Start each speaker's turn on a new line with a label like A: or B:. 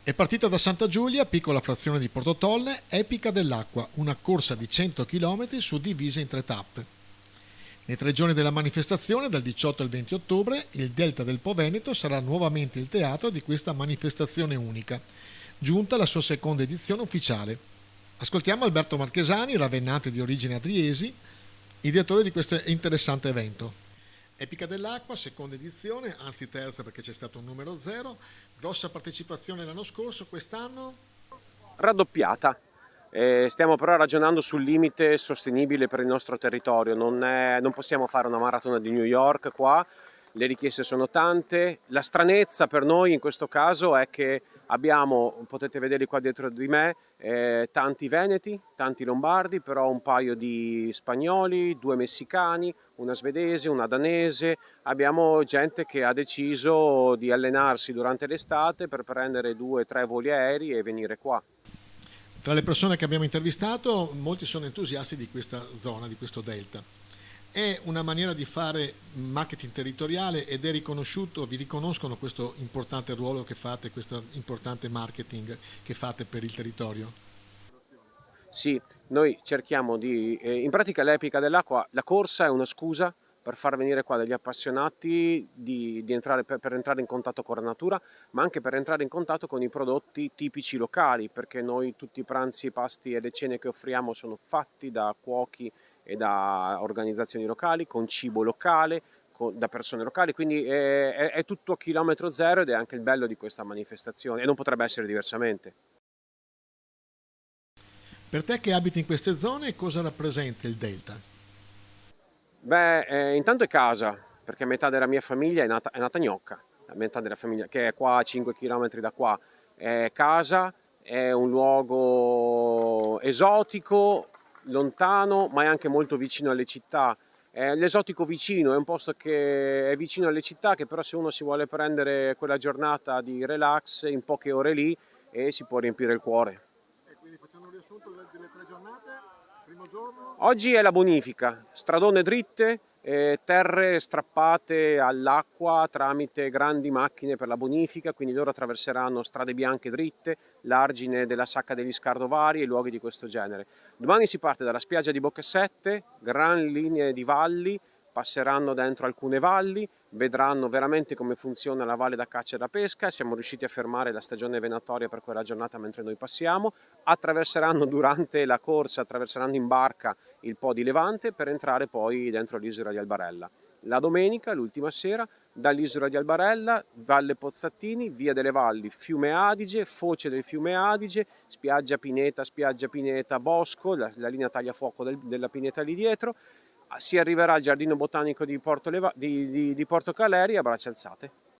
A: È partita da Santa Giulia, piccola frazione di Portotolle, Epica dell'Acqua, una corsa di 100 km suddivisa in tre tappe. Nei 3 giorni della manifestazione, dal 18 al 20 ottobre, il Delta del Po Veneto sarà nuovamente il teatro di questa manifestazione unica, giunta alla sua seconda edizione ufficiale. Ascoltiamo Alberto Marchesani, ravennate di origine adriesi, ideatore di questo interessante evento. Epica dell'Acqua, seconda edizione, anzi terza perché c'è stato un numero zero, grossa partecipazione l'anno scorso, quest'anno?
B: Raddoppiata. Stiamo però ragionando sul limite sostenibile per il nostro territorio. Non possiamo fare una maratona di New York qua, le richieste sono tante. La stranezza per noi in questo caso è che abbiamo, potete vedere qua dietro di me, tanti veneti, tanti lombardi, però un paio di spagnoli, 2 messicani, una svedese, una danese. Abbiamo gente che ha deciso di allenarsi durante l'estate per prendere 2 o 3 voli aerei e venire qua.
A: Tra le persone che abbiamo intervistato, molti sono entusiasti di questa zona, di questo delta. È una maniera di fare marketing territoriale ed è riconosciuto, vi riconoscono questo importante ruolo che fate, questo importante marketing che fate per il territorio?
B: Sì, noi cerchiamo in pratica l'Epica dell'Acqua, la corsa è una scusa per far venire qua degli appassionati di entrare, per entrare in contatto con la natura, ma anche per entrare in contatto con i prodotti tipici locali, perché noi tutti i pranzi, i pasti e le cene che offriamo sono fatti da cuochi e da organizzazioni locali, con cibo locale, da persone locali, quindi è tutto a chilometro zero ed è anche il bello di questa manifestazione e non potrebbe essere diversamente.
A: Per te che abiti in queste zone, cosa rappresenta il delta?
B: Beh, intanto è casa, perché metà della mia famiglia è nata a Gnocca, la metà della famiglia che è qua a 5 km da qua. È casa, è un luogo esotico, lontano, ma è anche molto vicino alle città. L'esotico vicino è un posto che è vicino alle città, che però se uno si vuole prendere quella giornata di relax in poche ore lì e si può riempire il cuore.
A: E quindi facciamo un riassunto delle 3 giornate. Primo giorno?
B: Oggi è la bonifica, stradone dritte, terre strappate all'acqua tramite grandi macchine per la bonifica, quindi loro attraverseranno strade bianche dritte, l'argine della Sacca degli Scardovari e luoghi di questo genere. Domani si parte dalla spiaggia di Boccasette, gran linee di valli, passeranno dentro alcune valli, vedranno veramente come funziona la valle da caccia e da pesca, siamo riusciti a fermare la stagione venatoria per quella giornata mentre noi passiamo, attraverseranno durante la corsa, attraverseranno in barca il Po di Levante per entrare poi dentro l'isola di Albarella. La domenica, l'ultima sera, dall'isola di Albarella, Valle Pozzattini, Via delle Valli, Fiume Adige, foce del Fiume Adige, spiaggia Pineta, Bosco, la linea tagliafuoco della Pineta lì dietro, si arriverà al Giardino Botanico di Porto Caleri a braccia alzate.